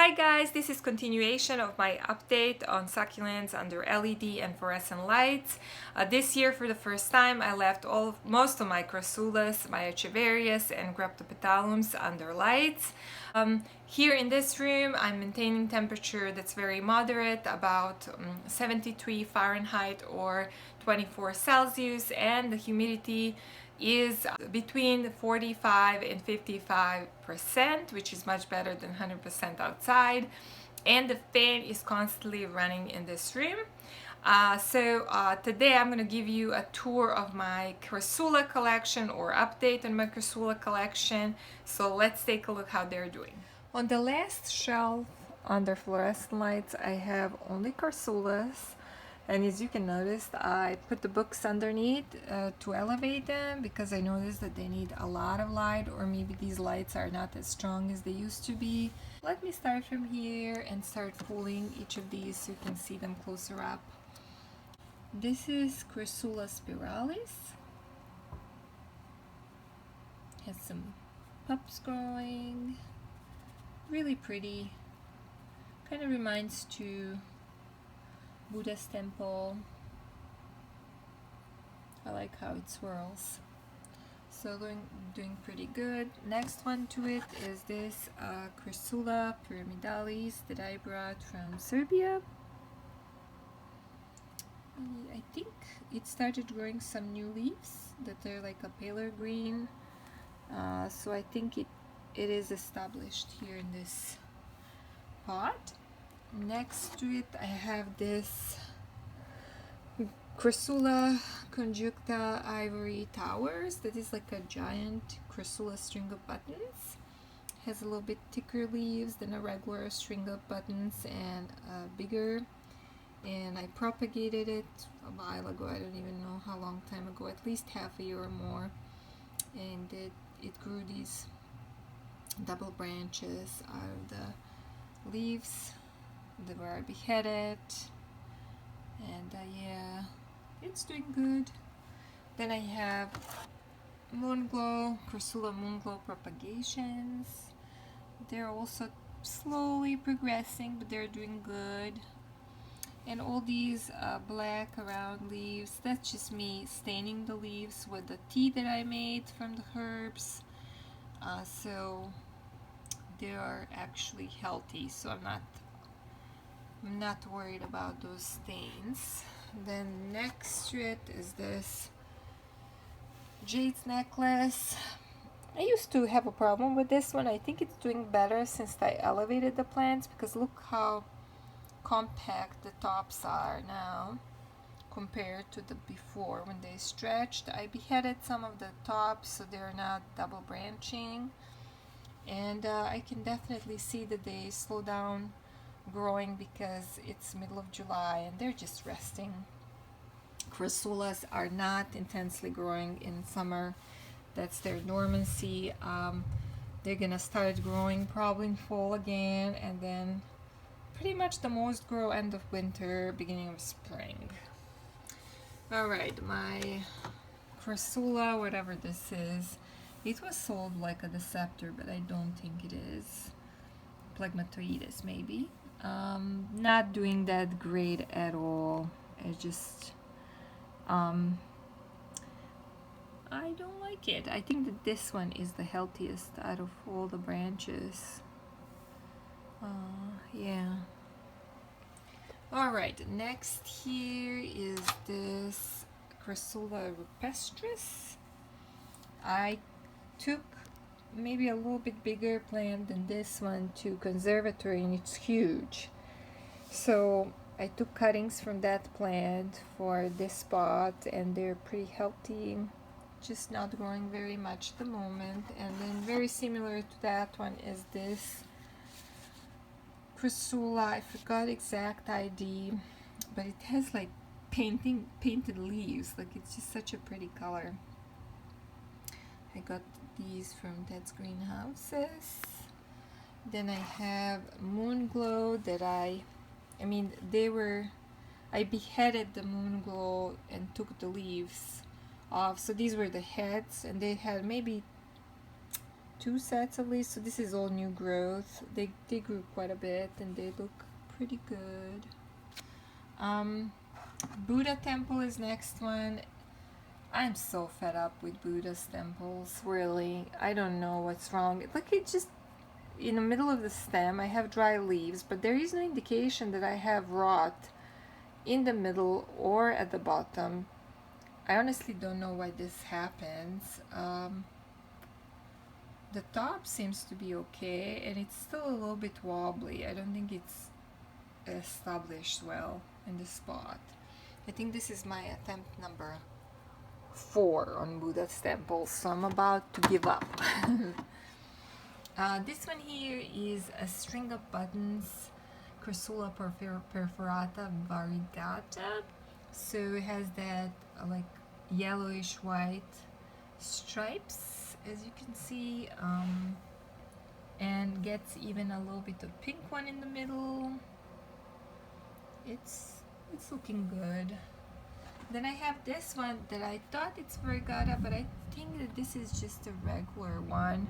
Hi guys, this is continuation of my update on succulents under LED and fluorescent lights. This year for the first time I left most of my Crassulas, my Echeverrias and Graptopetalums under lights. Here in this room I'm maintaining temperature that's very moderate, about 73 Fahrenheit or 24 Celsius, and the humidity is between 45 and 55%, which is much better than 100% outside, and the fan is constantly running in this room. Today I'm going to give you a tour of my Crassula collection, or update on my Crassula collection. So let's take a look how they're doing. On the last shelf under fluorescent lights I have only Crassulas. And as you can notice, I put the books underneath to elevate them, because I noticed that they need a lot of light, or maybe these lights are not as strong as they used to be. Let me start from here and start pulling each of these so you can see them closer up. This is Crassula Spiralis. Has some pups growing. Really pretty. Kind of reminds to Buddha's temple. I like how it swirls. So doing pretty good. Next one to it is this Crassula Piramidalis that I brought from Serbia. I think it started growing some new leaves that are like a paler green. So I think it is established here in this pot. Next to it I have this Crassula Conjucta Ivory Towers. That is like a giant Crassula string of buttons. Has a little bit thicker leaves than a regular string of buttons, and bigger. And I propagated it a while ago. I don't even know how long time ago, at least half a year or more. And it grew these double branches out of the leaves. They were beheaded, and yeah, it's doing good. Then I have Moonglow, Crassula Moonglow propagations. They're also slowly progressing, but they're doing good. And all these black round leaves, that's just me staining the leaves with the tea that I made from the herbs. So they are actually healthy, so I'm not worried about those stains. Then next to it is this jade necklace. I used to have a problem with this one. I think it's doing better since I elevated the plants, because look how compact the tops are now compared to the before. When they stretched, I beheaded some of the tops so they're not double branching, and I can definitely see that they slow down growing because it's middle of July and they're just resting. Crassulas are not intensely growing in summer. That's their dormancy. They're gonna start growing probably in fall again, and then pretty much the most grow end of winter, beginning of spring. Alright, my Crassula, whatever this is, it was sold like a Deceptor, but I don't think it is. Plegmatoides maybe. Not doing that great at all. It just I don't like it. I think that this one is the healthiest out of all the branches. Yeah. Alright, next here is this Crassula Rupestris. I took maybe a little bit bigger plant than this one to conservatory, and it's huge. So I took cuttings from that plant for this spot, and they're pretty healthy, just not growing very much at the moment. And then very similar to that one is this Crassula, I forgot exact ID, but it has like painted leaves. Like, it's just such a pretty color. I got these from Ted's greenhouses. Then I have Moonglow that I beheaded the Moonglow and took the leaves off. So these were the heads, and they had maybe 2 sets at least, so this is all new growth. They grew quite a bit and they look pretty good. Buddha temple is next one. I'm so fed up with Buddha's temples, really. I don't know what's wrong. Like, it just, in the middle of the stem, I have dry leaves, but there is no indication that I have rot in the middle or at the bottom. I honestly don't know why this happens. The top seems to be okay, and it's still a little bit wobbly. I don't think it's established well in the spot. I think this is my attempt number 4 on Buddha's temples, so I'm about to give up. This one here is a string of buttons, Crassula Perforata Variegata. So it has that like yellowish white stripes, as you can see, and gets even a little bit of pink one in the middle. It's looking good. Then I have this one that I thought it's Variegata, but I think that this is just a regular one.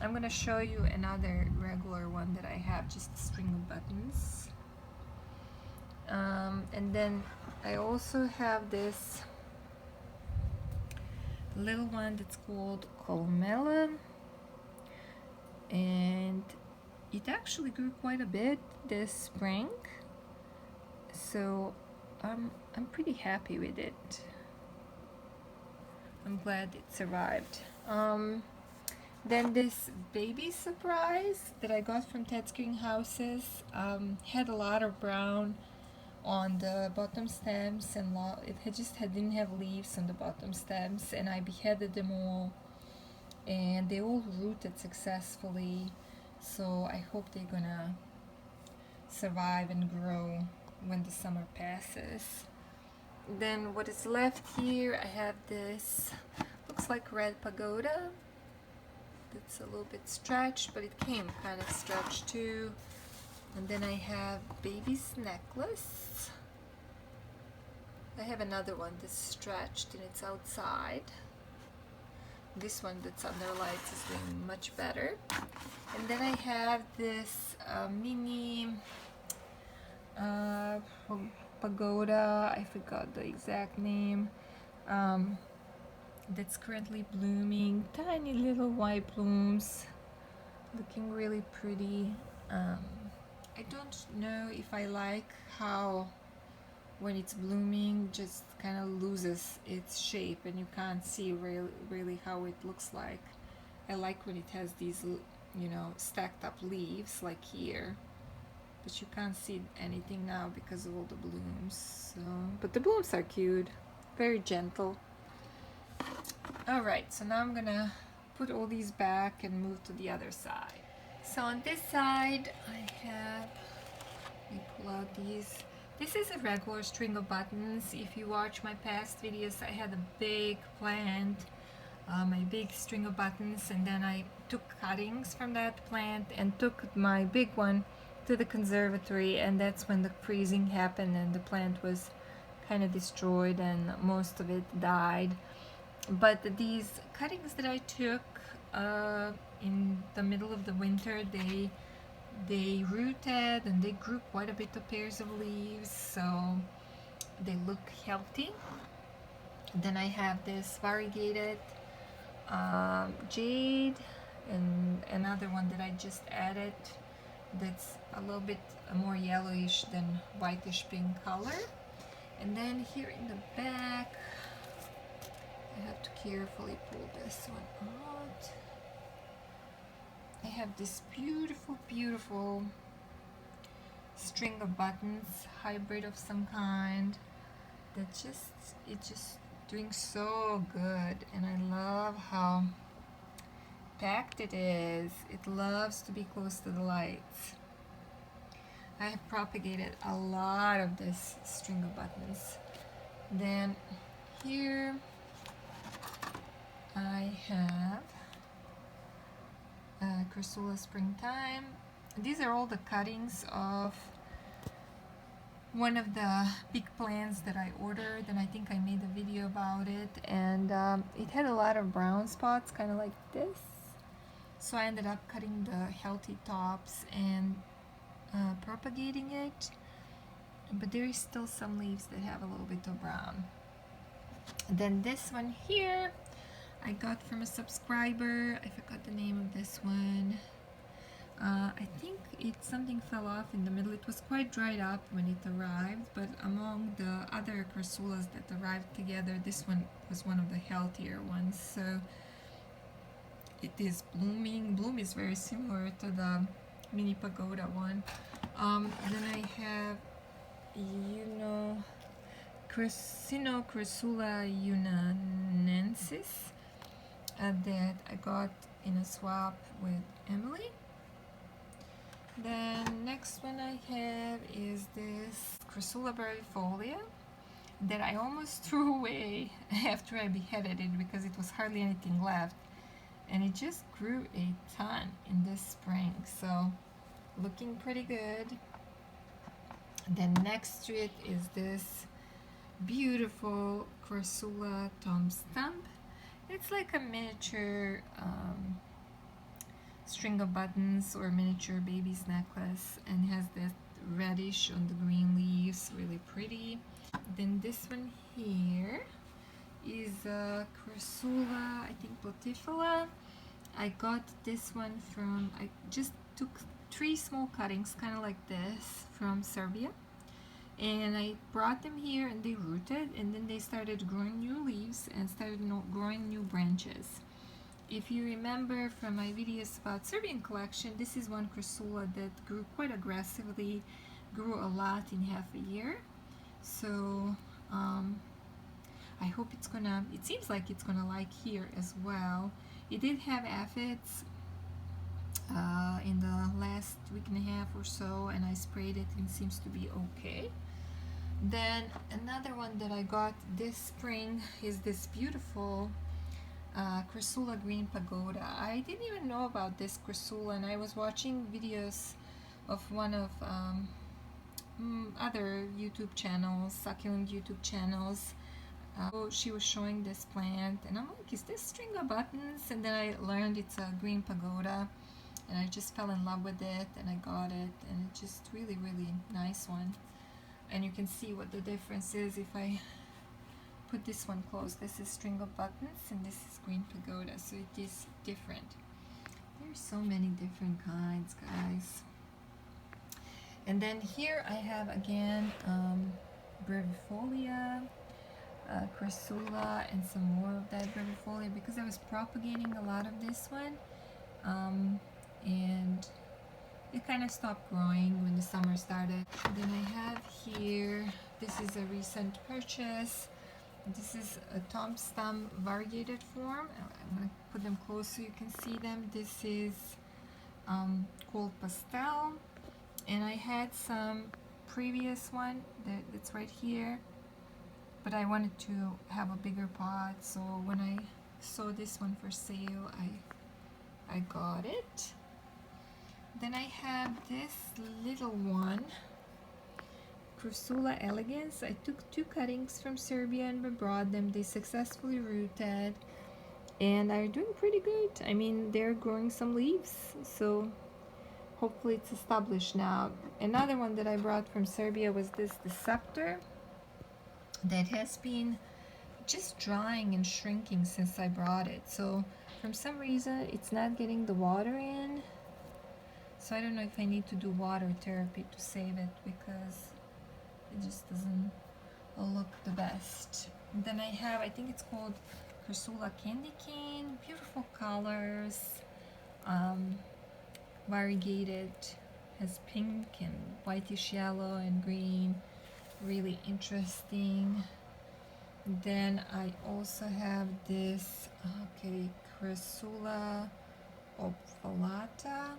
I'm gonna show you another regular one that I have, just a string of buttons. And then I also have this little one that's called Columella, and it actually grew quite a bit this spring, so I'm pretty happy with it. I'm glad it survived. Then this baby surprise that I got from Ted's Greenhouses had a lot of brown on the bottom stems, and didn't have leaves on the bottom stems, and I beheaded them all, and they all rooted successfully, so I hope they're gonna survive and grow when the summer passes. Then what is left here, I have this, looks like Red Pagoda. It's a little bit stretched, but it came kind of stretched too. And then I have baby's necklace. I have another one that's stretched and it's outside. This one that's under lights is doing much better. And then I have this mini pagoda, I forgot the exact name, that's currently blooming. Tiny little white blooms, looking really pretty. I don't know if I like how when it's blooming just kind of loses its shape and you can't see really how it looks like. I like when it has these, you know, stacked up leaves like here, but you can't see anything now because of all the blooms. So, but the blooms are cute, very gentle. Alright, so now I'm gonna put all these back and move to the other side. So on this side I have, let me pull out these. This is a regular string of buttons. If you watch my past videos, I had a big plant, my big string of buttons, and then I took cuttings from that plant and took my big one to the conservatory, and that's when the freezing happened and the plant was kind of destroyed and most of it died. But these cuttings that I took in the middle of the winter, they rooted and they grew quite a bit of pairs of leaves, so they look healthy. Then I have this variegated jade and another one that I just added that's a little bit more yellowish than whitish pink color. And then here in the back I have to carefully pull this one out. I have this beautiful string of buttons, hybrid of some kind, it's just doing so good, and I love how packed it is. It loves to be close to the lights. I have propagated a lot of this string of buttons. Then here I have Crassula Springtime. These are all the cuttings of one of the big plants that I ordered, and I think I made a video about it, and it had a lot of brown spots, kind of like this, So I ended up cutting the healthy tops and propagating it, but there is still some leaves that have a little bit of brown. Then this one here I got from a subscriber. I forgot the name of this one. I think something fell off in the middle. It was quite dried up when it arrived, but among the other Crassulas that arrived together, this one was one of the healthier ones. So it is blooming. Bloom is very similar to the mini pagoda one. Then I have, Sinocrassula Yunanensis that I got in a swap with Emily. Then next one I have is this Crassula Brevifolia that I almost threw away after I beheaded it because it was hardly anything left, and it just grew a ton in this spring, so looking pretty good. Then next to it is this beautiful Crassula Tom Stump. It's like a miniature string of buttons or miniature baby's necklace, and has this reddish on the green leaves, really pretty. Then this one here is Crassula, I think Platyphylla. I got this one from, I just took 3 small cuttings, kind of like this, from Serbia, and I brought them here and they rooted, and then they started growing new leaves and started growing new branches. If you remember from my videos about Serbian collection, this is one Crassula that grew quite aggressively, grew a lot in half a year. So I hope it seems like it's gonna like here as well. It did have aphids in the last week and a half or so, and I sprayed it and seems to be okay. Then another one that I got this spring is this beautiful Crassula Green Pagoda. I didn't even know about this Crassula, and I was watching videos of one of other YouTube channels, succulent YouTube channels. She was showing this plant, and I'm like, is this string of buttons? And then I learned it's a green pagoda, and I just fell in love with it, and I got it, and it's just really, really nice one. And you can see what the difference is if I put this one close. This is string of buttons and this is green pagoda, so it is different. There's so many different kinds, guys. And then here I have again Brevifolia, Crassula, and some more of that Brevifolia because I was propagating a lot of this one, and it kind of stopped growing when the summer started. Then I have here, this is a recent purchase. This is a Tom Stump variegated form. I'm going to put them close so you can see them. This is called Pastel, and I had some previous one that's right here, but I wanted to have a bigger pot, so when I saw this one for sale, I got it. Then I have this little one, Crassula Elegans. I took 2 cuttings from Serbia and brought them. They successfully rooted and are doing pretty good. I mean, they're growing some leaves, so hopefully it's established now. Another one that I brought from Serbia was this Deceptor that has been just drying and shrinking since I brought it. So for some reason it's not getting the water in. So I don't know if I need to do water therapy to save it because it just doesn't look the best. And then I have, I think it's called Crassula Candy Cane. Beautiful colors, variegated, has pink and whitish yellow and green, really interesting. Then I also have this Crassula Obvulata.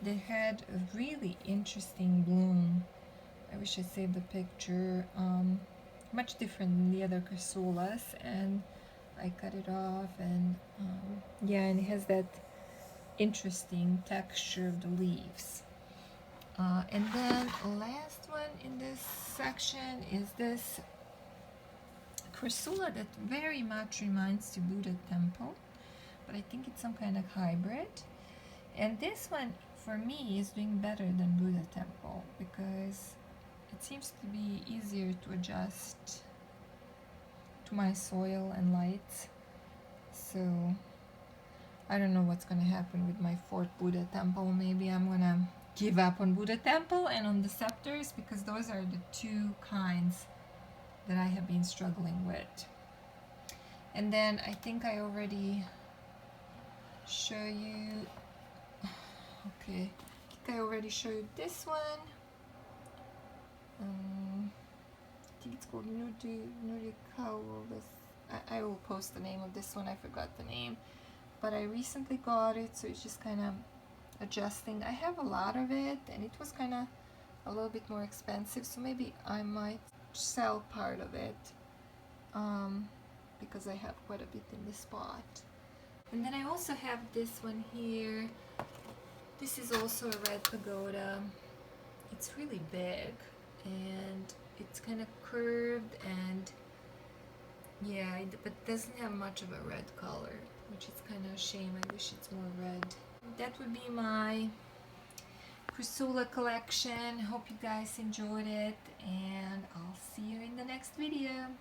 They had a really interesting bloom. I wish I saved the picture. Much different than the other Crassulas, and I cut it off, and yeah, and it has that interesting texture of the leaves. And then last one in this section is this Crassula that very much reminds the Buddha temple, but I think it's some kind of hybrid. And this one, for me, is doing better than Buddha Temple because it seems to be easier to adjust to my soil and lights. So I don't know what's gonna happen with my fourth Buddha Temple. Maybe I'm gonna give up on Buddha Temple and on Deceptors because those are the two kinds that I have been struggling with. And then I think I already show you, okay, I think I already showed this one. I think it's called Nudicaulis. I will post the name of this one, I forgot the name. But I recently got it, so it's just kind of adjusting. I have a lot of it, and it was kind of a little bit more expensive, so maybe I might sell part of it because I have quite a bit in this spot. And then I also have this one here. This is also a Red Pagoda. It's really big and it's kind of curved, and yeah, but doesn't have much of a red color, which is kind of a shame. I wish it's more red. That would be my Crassula collection. Hope you guys enjoyed it, and I'll see you in the next video.